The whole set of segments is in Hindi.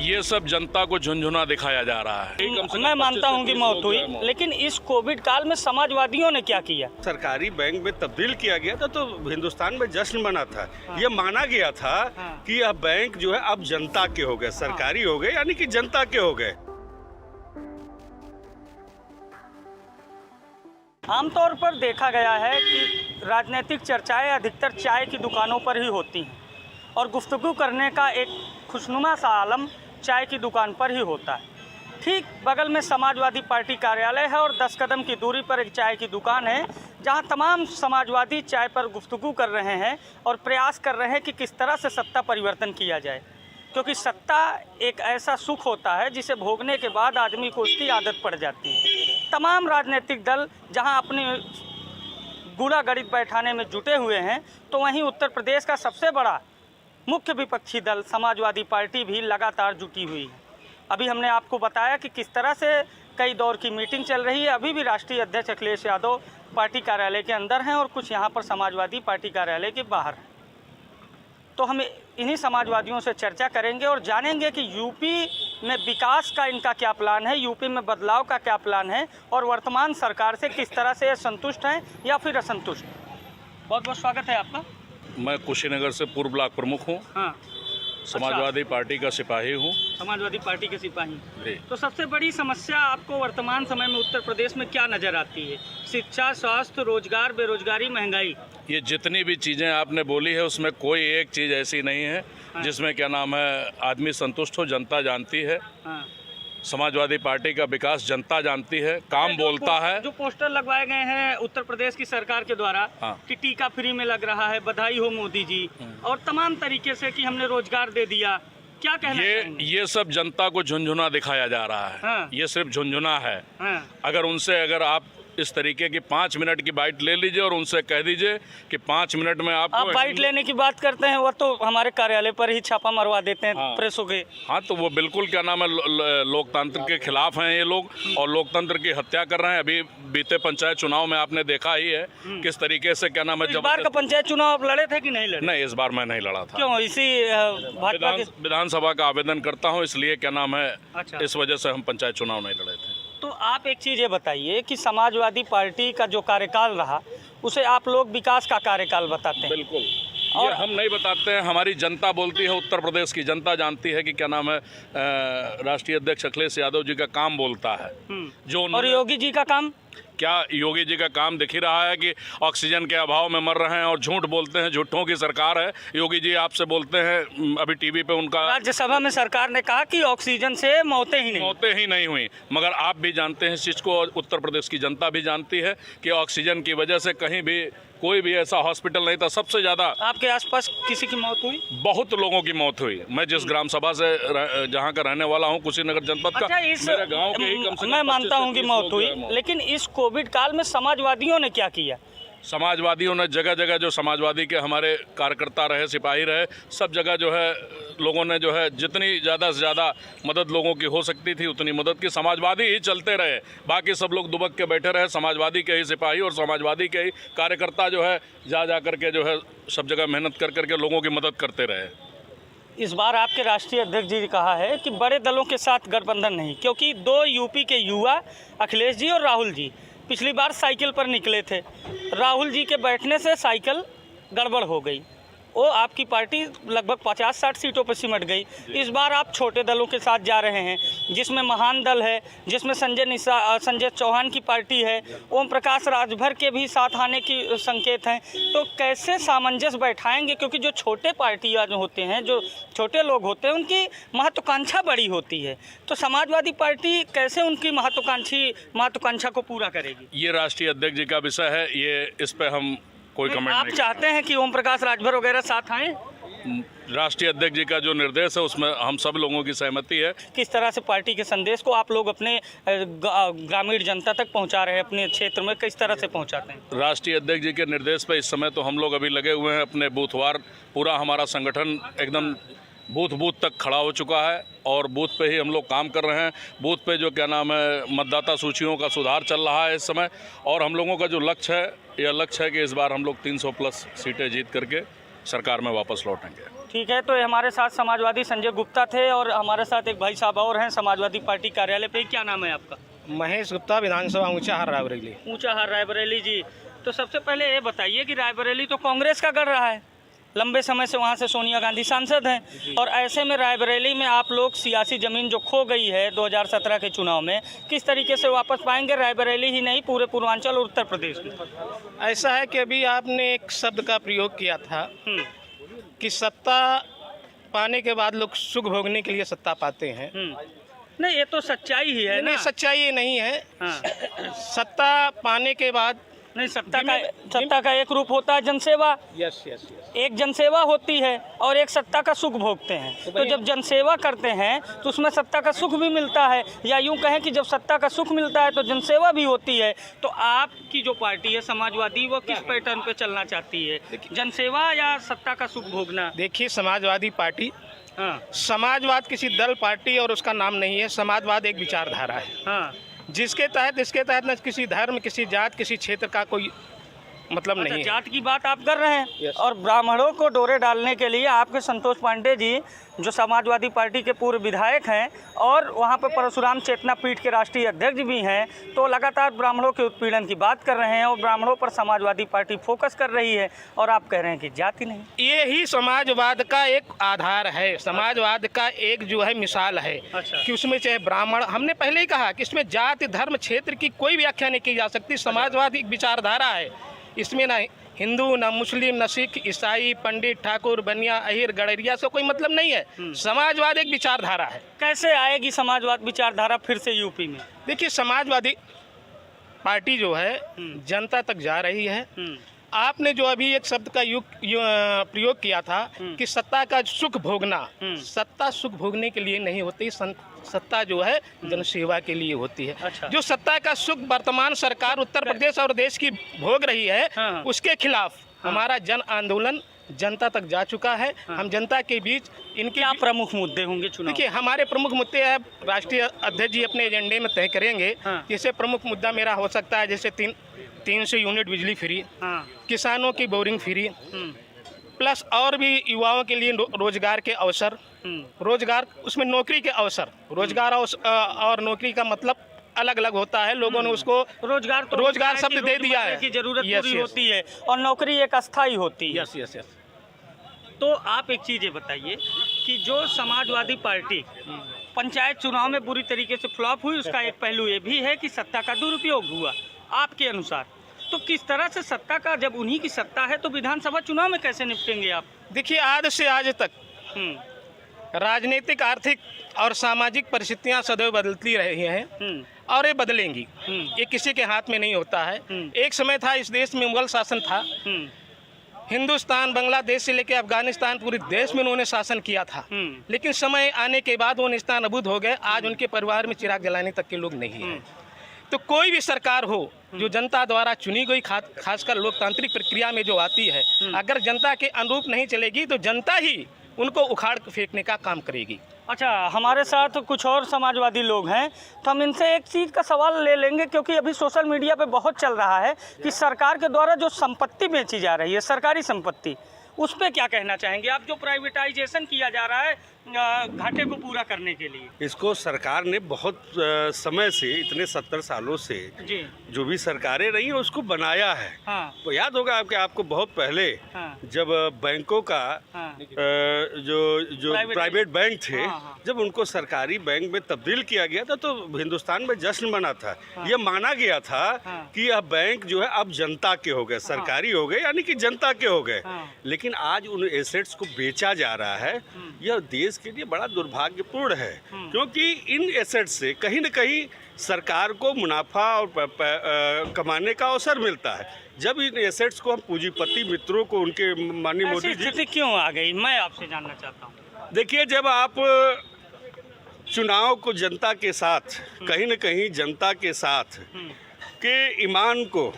ये सब जनता को झुंझुना दिखाया जा रहा है। मैं मानता हूं कि मौत हुई, लेकिन इस कोविड काल में समाजवादियों ने क्या किया? सरकारी बैंक में तब्दील किया गया था तो हिंदुस्तान में जश्न मना था। ये माना गया था कि यह बैंक जो है अब जनता के हो गए, सरकारी हो गए, यानी कि जनता के हो गए। आमतौर पर देखा गया है कि राजनीतिक चर्चाएं अधिकतर चाय की दुकानों पर ही होती हैं और गुफ्तगू करने का एक खुशनुमा सा आलम चाय की दुकान पर ही होता है। ठीक बगल में समाजवादी पार्टी कार्यालय है और 10 कदम की दूरी पर एक चाय की दुकान है जहां तमाम समाजवादी चाय पर गुफ्तगू कर रहे हैं और प्रयास कर रहे हैं कि किस तरह से सत्ता परिवर्तन किया जाए, क्योंकि सत्ता एक ऐसा सुख होता है जिसे भोगने के बाद आदमी को उसकी आदत पड़ जाती है। तमाम राजनीतिक दल जहां अपनी गूढ़ा गणित बैठाने में जुटे हुए हैं, तो वहीं उत्तर प्रदेश का सबसे बड़ा मुख्य विपक्षी दल समाजवादी पार्टी भी लगातार जुटी हुई है। अभी हमने आपको बताया कि किस तरह से कई दौर की मीटिंग चल रही है। अभी भी राष्ट्रीय अध्यक्ष अखिलेश यादव पार्टी कार्यालय के अंदर हैं और कुछ यहाँ पर समाजवादी पार्टी कार्यालय के बाहर हैं। तो हम इन्हीं समाजवादियों से चर्चा करेंगे और जानेंगे कि यूपी में विकास का इनका क्या प्लान है, यूपी में बदलाव का क्या प्लान है और वर्तमान सरकार से किस तरह से संतुष्ट हैं या फिर असंतुष्ट। बहुत बहुत स्वागत है आपका। मैं कुशीनगर से पूर्व ब्लॉक प्रमुख हूँ। हाँ, समाजवादी पार्टी का सिपाही हूँ। समाजवादी पार्टी के सिपाही। जी। तो सबसे बड़ी समस्या आपको वर्तमान समय में उत्तर प्रदेश में क्या नज़र आती है? शिक्षा, स्वास्थ्य, रोजगार, बेरोजगारी, महंगाई। ये जितनी भी चीज़ें आपने बोली है उसमें कोई एक चीज़ ऐसी नहीं है जिसमें क्या नाम है आदमी संतुष्ट हो। जनता जानती है, हाँ। समाजवादी पार्टी का विकास जनता जानती है, काम बोलता है। जो पोस्टर लगवाए गए हैं उत्तर प्रदेश की सरकार के द्वारा कि टीका फ्री में लग रहा है, बधाई हो मोदी जी, और तमाम तरीके से कि हमने रोजगार दे दिया, क्या कहना चाहेंगे? ये सब जनता को झुंझुना दिखाया जा रहा है। हाँ। ये सिर्फ झुंझुना है। हाँ। अगर आप इस तरीके की 5 मिनट की बाइट ले लीजिए और उनसे कह दीजिए कि 5 मिनट में आपको आप बाइट लेने की बात करते हैं, वो तो हमारे कार्यालय पर ही छापा मरवा देते हैं। हाँ। प्रेसों के। हाँ, तो वो बिल्कुल क्या नाम है लोकतंत्र के खिलाफ हैं ये लोग और लोकतंत्र की हत्या कर रहे हैं। अभी बीते पंचायत चुनाव में आपने देखा ही है किस तरीके से क्या नाम है। इस बार का पंचायत चुनाव आप लड़े थे कि नहीं लड़े? नहीं, इस बार मैं नहीं लड़ा था। क्यों? इसी भाजपा के विधानसभा का आवेदन करता हूँ, इसलिए क्या नाम है अच्छा। इस वजह से हम पंचायत चुनाव नहीं लड़े थे। तो आप एक चीज़ ये बताइए कि समाजवादी पार्टी का जो कार्यकाल रहा उसे आप लोग विकास का कार्यकाल बताते हैं। बिल्कुल, ये हम नहीं बताते हैं, हमारी जनता बोलती है। उत्तर प्रदेश की जनता जानती है कि क्या नाम है राष्ट्रीय अध्यक्ष अखिलेश यादव जी का काम बोलता है। जो और योगी जी का काम क्या? योगी जी का काम दिख ही रहा है कि ऑक्सीजन के अभाव में मर रहे हैं और झूठ बोलते हैं, झूठों की सरकार है। योगी जी आपसे बोलते हैं, अभी टीवी पे उनका राज्यसभा में सरकार ने कहा कि ऑक्सीजन से मौतें ही नहीं हुई, मगर आप भी जानते हैं इस चीज़ को, उत्तर प्रदेश की जनता भी जानती है कि ऑक्सीजन की वजह से कहीं भी कोई भी ऐसा हॉस्पिटल नहीं था। सबसे ज़्यादा आपके आसपास किसी की मौत हुई? बहुत लोगों की मौत हुई। मैं जिस ग्राम सभा से जहाँ का रहने वाला हूँ, कुशीनगर जनपद का, मेरे गाँव के ही कम से कम मैं मानता हूँ कि मौत हुई, लेकिन इस कोविड काल में समाजवादियों ने क्या किया? समाजवादियों ने जगह जगह जो समाजवादी के हमारे कार्यकर्ता रहे, सिपाही रहे, सब जगह जो है लोगों ने जो है जितनी ज़्यादा से ज़्यादा मदद लोगों की हो सकती थी उतनी मदद की। समाजवादी ही चलते रहे, बाकी सब लोग दुबक के बैठे रहे। समाजवादी के ही सिपाही और समाजवादी के ही कार्यकर्ता जो है जा करके जो है सब जगह मेहनत कर करके लोगों की मदद करते रहे। इस बार आपके राष्ट्रीय अध्यक्ष जी ने कहा है कि बड़े दलों के साथ गठबंधन नहीं, क्योंकि 2 यूपी के युवा अखिलेश जी और राहुल जी पिछली बार साइकिल पर निकले थे। राहुल जी के बैठने से साइकिल गड़बड़ हो गई, वो आपकी पार्टी लगभग 50-60 सीटों पर सिमट गई। इस बार आप छोटे दलों के साथ जा रहे हैं, जिसमें महान दल है, जिसमें संजय चौहान की पार्टी है, ओम प्रकाश राजभर के भी साथ आने की संकेत हैं। तो कैसे सामंजस्य बैठाएंगे? क्योंकि जो छोटे पार्टियाँ जो होते हैं, जो छोटे लोग होते हैं, उनकी महत्वाकांक्षा बड़ी होती है। तो समाजवादी पार्टी कैसे उनकी महत्वाकांक्षा को पूरा करेगी? ये राष्ट्रीय अध्यक्ष जी का विषय है, ये इस पर हम कोई कमेंट आप नहीं। चाहते हैं कि ओम प्रकाश राजभर वगैरह साथ आएँ? राष्ट्रीय अध्यक्ष जी का जो निर्देश है उसमें हम सब लोगों की सहमति है। किस तरह से पार्टी के संदेश को आप लोग अपने ग्रामीण जनता तक पहुंचा रहे हैं? अपने क्षेत्र में किस तरह से पहुंचाते हैं? राष्ट्रीय अध्यक्ष जी के निर्देश पर इस समय तो हम लोग अभी लगे हुए हैं अपने बूथवार। पूरा हमारा संगठन एकदम बूथ तक खड़ा हो चुका है और बूथ पे ही हम लोग काम कर रहे हैं। बूथ पे जो क्या नाम है मतदाता सूचियों का सुधार चल रहा है इस समय, और हम लोगों का जो लक्ष्य है, यह लक्ष्य है कि इस बार हम लोग 300 प्लस सीटें जीत करके सरकार में वापस लौटेंगे। ठीक है, तो ये हमारे साथ समाजवादी संजय गुप्ता थे और हमारे साथ एक भाई साहब और हैं समाजवादी पार्टी कार्यालय पे। क्या नाम है आपका? महेश गुप्ता, विधानसभा ऊंचाहार रायबरेली। ऊंचाहार रायबरेली जी। तो सबसे पहले ये बताइए कि रायबरेली तो कांग्रेस का गढ़ रहा है, लंबे समय से वहाँ से सोनिया गांधी सांसद हैं, और ऐसे में रायबरेली में आप लोग सियासी ज़मीन जो खो गई है 2017 के चुनाव में, किस तरीके से वापस पाएंगे? रायबरेली ही नहीं, पूरे पूर्वांचल और उत्तर प्रदेश में। ऐसा है कि अभी आपने एक शब्द का प्रयोग किया था कि सत्ता पाने के बाद लोग सुख भोगने के लिए सत्ता पाते हैं। नहीं, ये तो सच्चाई ही है। नहीं, सच्चाई ये नहीं है। सत्ता पाने के बाद नहीं, सत्ता का एक रूप होता है जनसेवा। Yes yes yes. एक जनसेवा होती है और एक सत्ता का सुख भोगते हैं। तो जब जनसेवा करते हैं तो उसमें सत्ता का सुख भी मिलता है, या यूं कहें कि जब सत्ता का सुख मिलता है तो जनसेवा भी होती है। तो आपकी जो पार्टी है समाजवादी, वो किस पैटर्न पे चलना चाहती है, जनसेवा या सत्ता का सुख भोगना? देखिए, समाजवादी पार्टी, समाजवाद किसी दल पार्टी और उसका नाम नहीं है। समाजवाद एक विचारधारा है जिसके तहत न किसी धर्म, किसी जात, किसी क्षेत्र का कोई मतलब नहीं है। जात की बात आप कर रहे हैं। और ब्राह्मणों को डोरे डालने के लिए आपके संतोष पांडे जी, जो समाजवादी पार्टी के पूर्व विधायक हैं और वहाँ पर परशुराम चेतना पीठ के राष्ट्रीय अध्यक्ष भी हैं, तो लगातार ब्राह्मणों के उत्पीड़न की बात कर रहे हैं और ब्राह्मणों पर समाजवादी पार्टी फोकस कर रही है, और आप कह रहे हैं कि जाति नहीं। ये ही समाजवाद का एक आधार है, समाजवाद का एक जो है मिसाल है। कि उसमें चाहे ब्राह्मण, हमने पहले ही कहा कि इसमें जाति, धर्म, क्षेत्र की कोई व्याख्या नहीं की जा सकती। समाजवाद एक विचारधारा है, इसमें ना हिंदू, ना मुस्लिम, ना सिख, ईसाई, पंडित, ठाकुर, बनिया, अहिर, गड़रिया से कोई मतलब नहीं है। समाजवाद एक विचारधारा है। कैसे आएगी समाजवाद विचारधारा फिर से यूपी में? देखिए, समाजवादी पार्टी जो है जनता तक जा रही है। आपने जो अभी एक शब्द का प्रयोग किया था कि सत्ता का सुख भोगना, सत्ता सुख भोगने के लिए नहीं होती, सत्ता जो है जनसेवा के लिए होती है। जो सत्ता का सुख वर्तमान सरकार उत्तर प्रदेश और देश की भोग रही है, उसके खिलाफ हमारा जन आंदोलन जनता तक जा चुका है। हम जनता के बीच इनके क्या प्रमुख मुद्दे होंगे चुनाव? देखिए, हमारे प्रमुख मुद्दे हैं, राष्ट्रीय अध्यक्ष जी अपने एजेंडे में तय करेंगे। जैसे प्रमुख मुद्दा मेरा हो सकता है जैसे 300 यूनिट बिजली फ्री, किसानों की बोरिंग फ्री, प्लस और भी युवाओं के लिए रोजगार के अवसर, रोजगार उसमें नौकरी के अवसर, रोजगार और नौकरी का मतलब अलग अलग होता है। लोगों ने उसको रोजगार शब्द दे दिया है कि जरूरत पूरी होती है और नौकरी एक अस्थाई होती है। Yes yes yes. तो आप एक चीज़ ये बताइए कि जो समाजवादी पार्टी पंचायत चुनाव में बुरी तरीके से फ्लॉप हुई, उसका एक पहलू ये भी है कि सत्ता का दुरुपयोग हुआ आपके अनुसार। तो किस तरह से सत्ता का, जब उन्हीं की सत्ता है तो विधानसभा चुनाव में कैसे निपटेंगे आप? देखिए, आज से आज तक राजनीतिक, आर्थिक और सामाजिक परिस्थितियां सदैव बदलती रही हैं और ये बदलेंगी। ये किसी के हाथ में नहीं होता है। एक समय था इस देश में मुगल शासन था, हिंदुस्तान, बांग्लादेश से लेकर अफगानिस्तान, पूरे देश में उन्होंने शासन किया था। लेकिन समय आने के बाद वो निस्तान अबूद हो गए। आज उनके परिवार में चिराग जलाने तक के लोग नहीं हैं। तो कोई भी सरकार हो जो जनता द्वारा चुनी गई, खासकर लोकतांत्रिक प्रक्रिया में जो आती है, अगर जनता के अनुरूप नहीं चलेगी तो जनता ही उनको उखाड़ फेंकने का काम करेगी। अच्छा, हमारे साथ कुछ और समाजवादी लोग हैं, तो हम इनसे एक चीज़ का सवाल ले लेंगे, क्योंकि अभी सोशल मीडिया पे बहुत चल रहा है कि सरकार के द्वारा जो संपत्ति बेची जा रही है, सरकारी संपत्ति, उस पर क्या कहना चाहेंगे आप? जो प्राइवेटाइजेशन किया जा रहा है घाटे को पूरा करने के लिए, इसको सरकार ने बहुत समय से, इतने 70 सालों से जी, जो भी सरकारें रही हैं उसको बनाया है। तो याद होगा आपको बहुत पहले जब बैंकों का जो प्राइवेट बैंक थे, जब उनको सरकारी बैंक में तब्दील किया गया था तो हिंदुस्तान में जश्न मना था। यह माना गया था कि यह बैंक जो है अब जनता के हो गए, सरकारी हो गए, यानी कि जनता के हो गए। लेकिन आज उन एसेट्स को बेचा जा रहा है। यह देश के लिए बड़ा दुर्भाग्यपूर्ण है, क्योंकि इन एसेट्स से कहीं न कहीं सरकार को मुनाफा और कमाने का अवसर मिलता है। जब इन एसेट्स को हम पूंजीपति मित्रों को, उनके माननीय मोदी जी, स्थिति क्यों आ गई, मैं आपसे जानना चाहता हूँ। देखिए, जब आप चुनाव को जनता के साथ, कहीं न कहीं जनता के साथ के ईमान को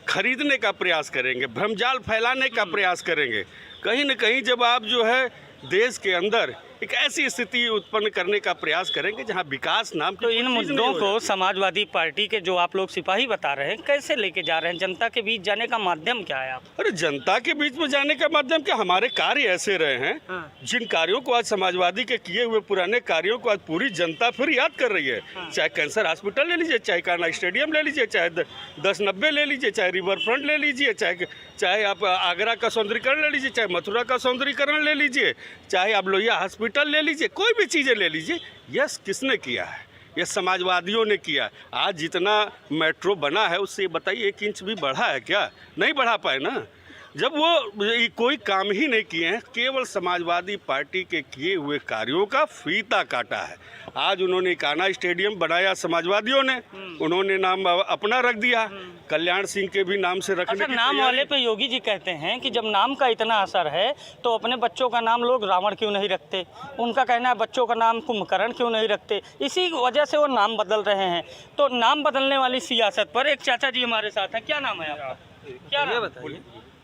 खरीदने का प्रयास करेंगे, भ्रमजाल फैलाने का प्रयास करेंगे, कहीं न कहीं जब आप जो है देश के अंदर एक ऐसी स्थिति उत्पन्न करने का प्रयास करेंगे जहां विकास नाम की तो इन कोई चीज़ नहीं मुद्दों हो को समाजवादी पार्टी के जो आप लोग सिपाही बता रहे हैं कैसे लेके जा रहे हैं? जनता के बीच जाने का माध्यम क्या है आप? अरे जनता के बीच में जाने का माध्यम क्या, हमारे कार्य ऐसे रहे हैं जिन कार्यों को आज समाजवादी के किए हुए पुराने कार्यों को आज पूरी जनता फिर याद कर रही है। चाहे कैंसर हॉस्पिटल ले लीजिए, चाहे कान्हा स्टेडियम ले लीजिए, चाहे 1090 ले लीजिए, चाहे रिवर फ्रंट ले लीजिए, चाहे आप आगरा का सौंदर्यीकरण ले लीजिए, चाहे मथुरा का सौंदर्यीकरण ले लीजिए, चाहे आप लोहिया हॉस्पिटल ले लीजिए, कोई भी चीज़ें ले लीजिए, यस किसने किया है? ये समाजवादियों ने किया। आज जितना मेट्रो बना है उससे बताइए 1 इंच भी बढ़ा है क्या? नहीं बढ़ा पाए ना। जब वो कोई काम ही नहीं किए हैं, केवल समाजवादी पार्टी के किए हुए कार्यों का फीता काटा है। आज उन्होंने कान्हा स्टेडियम बनाया समाजवादियों ने, उन्होंने नाम अपना रख दिया, कल्याण सिंह के भी नाम से रखने की नाम वाले पे योगी जी कहते हैं कि जब नाम का इतना असर है तो अपने बच्चों का नाम लोग रावण क्यों नहीं रखते? उनका कहना है बच्चों का नाम कुंभकर्ण क्यों नहीं रखते? इसी वजह से वो नाम बदल रहे हैं। तो नाम बदलने वाली सियासत पर एक चाचा जी हमारे साथ हैं। क्या नाम है आपका? क्या नाम बताइए?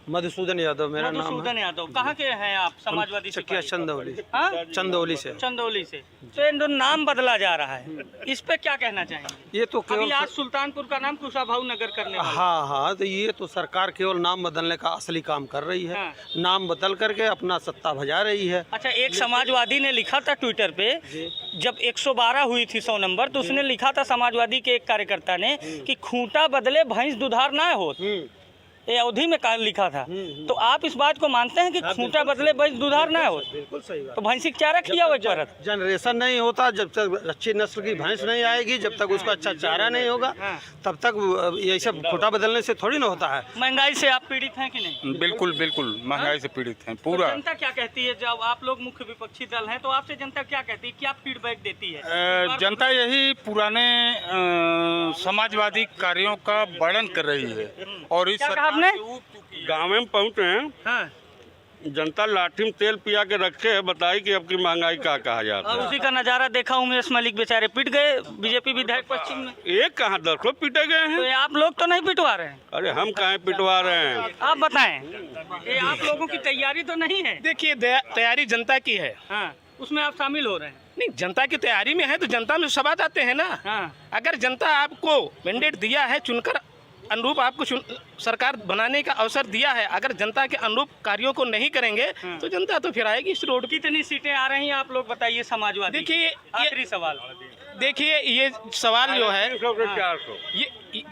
मधुसूदन यादव मेरा नाम है। मधुसूदन यादव। कहाँ के हैं आप? समाजवादी चकिया चंदौली। हाँ? चंदौली से। चंदौली से। तो इन दोनों नाम बदला जा रहा है, इस पे क्या कहना चाहेंगे? ये तो अभी केवल आज सुल्तानपुर का नाम कुशाभाऊ नगर करने वाला है। हाँ, तो ये तो सरकार केवल नाम बदलने का असली काम कर रही है। नाम बदल करके अपना सत्ता भजा रही है। अच्छा, एक समाजवादी ने लिखा था ट्विटर पे, जब 112 हुई थी 100 नंबर, तो उसने लिखा था समाजवादी के एक कार्यकर्ता ने कि खूंटा बदले भैंस दुधार ना हो। ये अवधि में लिखा था। तो आप इस बात को मानते हैं कि खूंटा बदले भैंस दुधार ना हो? बिल्कुल सही बात। तो भैंसी चारा खिया हुआ परत जनरेशन नहीं होता, जब तक अच्छी नस्ल की भैंस नहीं आएगी, जब तक उसका अच्छा चारा नहीं होगा, तब तक ये सब खूंटा बदलने से थोड़ी ना होता है। महंगाई से आप पीड़ित हैं कि नहीं? बिल्कुल बिल्कुल महंगाई से पीड़ित हैं पूरा। तो जनता क्या कहती है? जब आप लोग मुख्य विपक्षी दल हैं तो आपसे जनता क्या कहती है, क्या फीडबैक देती है? जनता यही पुराने समाजवादी कार्यों का वर्णन कर रही है। और इस गाँव में पहुँचे हैं, हाँ। जनता लाठी में तेल पिया के रखे है, बताई कि अब की महंगाई का कहा जाता और है। उसी का नजारा देखा, उमेश मलिक बेचारे पिट गए बीजेपी विधायक पश्चिम में। एक कहाँ 10 लोग पीटे गए तो हैं। ये आप लोग तो नहीं पिटवा रहे हैं? अरे हम कहाँ पिटवा रहे हैं? आप बताएं, ये आप लोगों की तैयारी तो नहीं है? देखिए, तैयारी जनता की है। हाँ, उसमें आप शामिल हो रहे हैं? नहीं, जनता की तैयारी में है तो जनता में सब बात आते हैं ना। हाँ। अगर जनता आपको मैंडेट दिया है, चुनकर अनुरूप आपको सरकार बनाने का अवसर दिया है, अगर जनता के अनुरूप कार्यों को नहीं करेंगे तो जनता तो फिर आएगी इस रोड। कितनी सीटें आ रही हैं आप लोग बताइए समाजवादी? देखिए, आखिरी सवाल। देखिए, ये सवाल जो है 400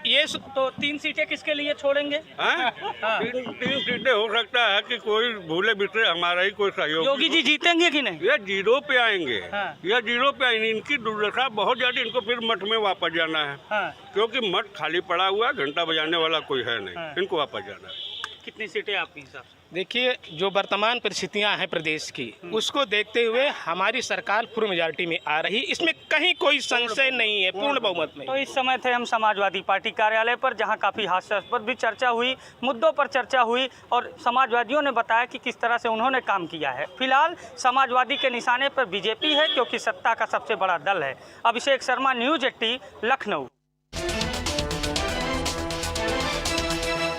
ये तो 3 सीटें किसके लिए छोड़ेंगे? हाँ? 3 सीटें हो सकता है कि कोई भूले बिखरे हमारा ही कोई सहयोग। योगी जी जीतेंगे कि नहीं? ये 0 पे आएंगे। हाँ। ये 0 पे आएंगे। इनकी दुर्दशा बहुत ज्यादा, इनको फिर मठ में वापस जाना है। हाँ। क्योंकि मठ खाली पड़ा हुआ, घंटा बजाने वाला कोई है नहीं। हाँ। इनको वापस जाना है। कितनी सीटें आपके हिसाब से? देखिए, जो वर्तमान परिस्थितियां हैं प्रदेश की, उसको देखते हुए हमारी सरकार फुल मेजॉरिटी में आ रही, इसमें कहीं कोई संशय नहीं है, पूर्ण बहुमत में। तो इस समय थे हम समाजवादी पार्टी कार्यालय पर, जहां काफ़ी हास्यास्पद भी चर्चा हुई, मुद्दों पर चर्चा हुई और समाजवादियों ने बताया कि किस तरह से उन्होंने काम किया है। फिलहाल समाजवादी के निशाने पर बीजेपी है, क्योंकि सत्ता का सबसे बड़ा दल है। अभिषेक शर्मा, न्यूज़ 80, लखनऊ।